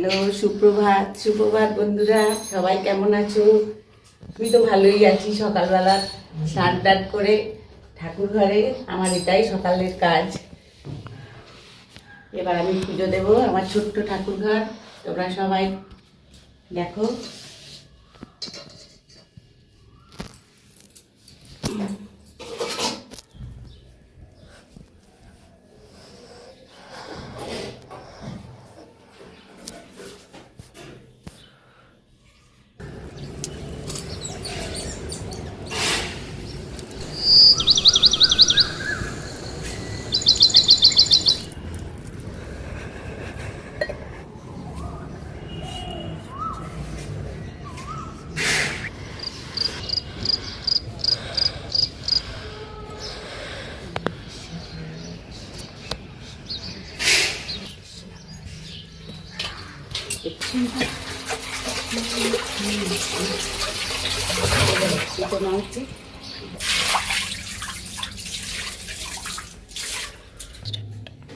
Hello, সুপ্রভাত সুপ্রভাত বন্ধুরা, সবাই কেমন আছো? আমি তো ভালোই আছি। সকালবেলা স্নান টান করে ঠাকুর ঘরে, আমার এটাই সকালের কাজ। এবার আমি পুজো দেবো আমার ছোট্ট ঠাকুর ঘর। তোমরা সবাই দেখো।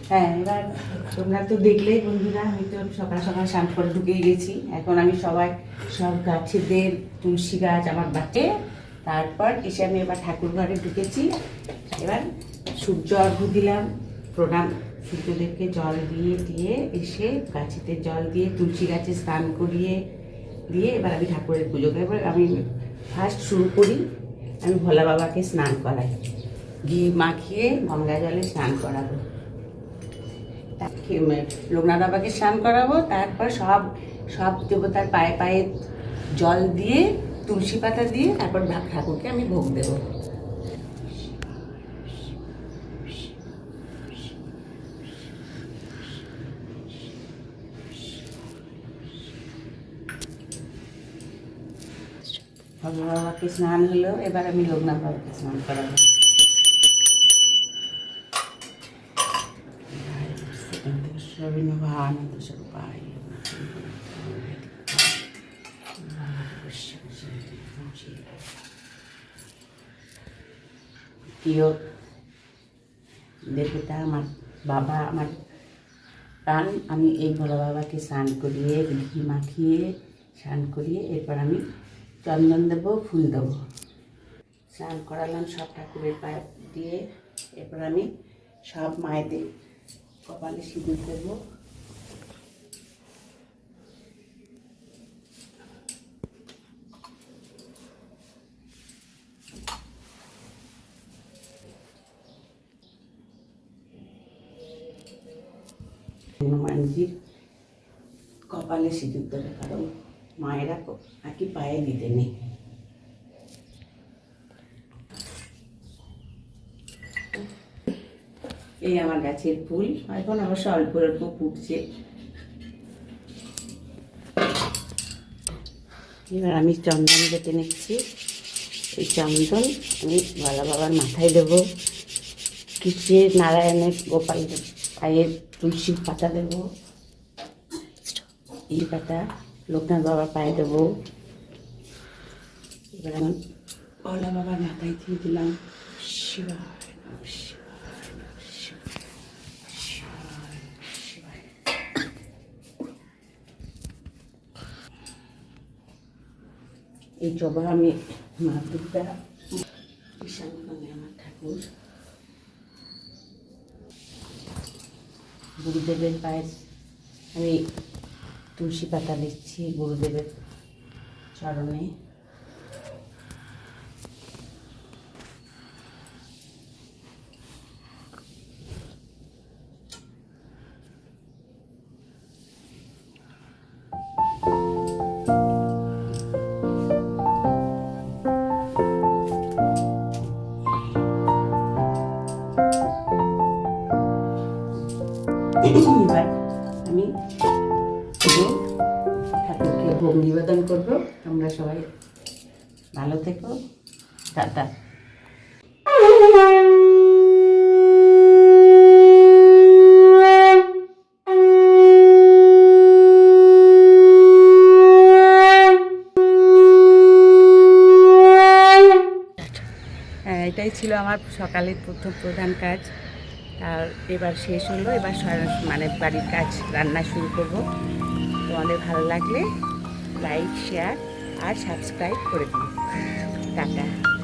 হ্যাঁ, এবার তোমরা তো দেখলেই বন্ধুরা, আমি তো সকাল সকাল স্নান করে ঢুকেই গেছি। এখন আমি সব গাছেদের তুলসী গাছ আমার বাটে, তারপর এসে আমি এবার ঠাকুর ঘরে ঢুকেছি। এবার সূর্য অর্ঘ্য দিলাম, প্রণাম সূর্যদেবকে জল দিয়ে এসে গাছেতে জল দিয়ে তুলসী গাছে স্নান করিয়ে দিয়ে এবার আমি ঠাকুরের পুজো করি। এবার আমি ফার্স্ট শুরু করি, আমি ভোলা বাবাকে স্নান করাই, ঘি মাখিয়ে গঙ্গা জলে স্নান করাবো। লোকনাথ বাবাকে স্নান করাবো, তারপর সব দেবতার পায়ে পায়ে জল দিয়ে তুলসী পাতা দিয়ে তারপর ঠাকুরকে আমি ভোগ দেবো। ভোলা বাবাকে স্নান হলো, এবার আমি লোকনাথ বাবাকে স্নান করাবো। প্রিয় দেবতা আমার বাবা, আমার প্রাণ, আমি এই ভোলা বাবাকে স্নান করিয়ে ঘি মাখিয়ে স্নান করিয়ে এরপর আমি চন্দন দেবো, ফুল দেবো। স্নান করালাম সব ঠাকুরের পায়ে দিয়ে, এরপর আমি সব মায়েদের কপালে সিঁদুর দেবো। হনুমানজির কপালে সিঁদুর দেবে, কারণ মায়েরা নাকি পায়ে দিতে নেই। এই আমার গাছের ফুল, এখন অবশ্য অল্প অল্প ফুটছে। এবার আমি চন্দন বেটে নিচ্ছি। এই চন্দন আমি ভোলা বাবার মাথায় দেবো, কৃষ্ণের নারায়ণের গোপালের পায়ে তুলসীর পাতা দেবো, এই পাতা লোকনাথ বাবার পায়ে দেবো। এবার আমি ভোলা বাবার মাথায় দিয়ে দিলাম শিবা। এই জবা আমি মা দুর্গা ঈশান কোণে আমার ঠাকুর। গুরুদেবের পায়ে আমি তুলসী পাতা দিচ্ছি গুরুদেবের চরণে। এবার আমি ঠাকুরকে ভোগ নিবেদন করবো। তোমরা সবাই ভালো থেকো, টাটা। এটাই ছিল আমার সকালের প্রধান কাজ। আর এবার শেষ হলো, এবার মানে বাড়ির কাজ রান্না শুরু করব। তোমাদের ভালো লাগলে লাইক শেয়ার আর সাবস্ক্রাইব করে দিও। টাটা।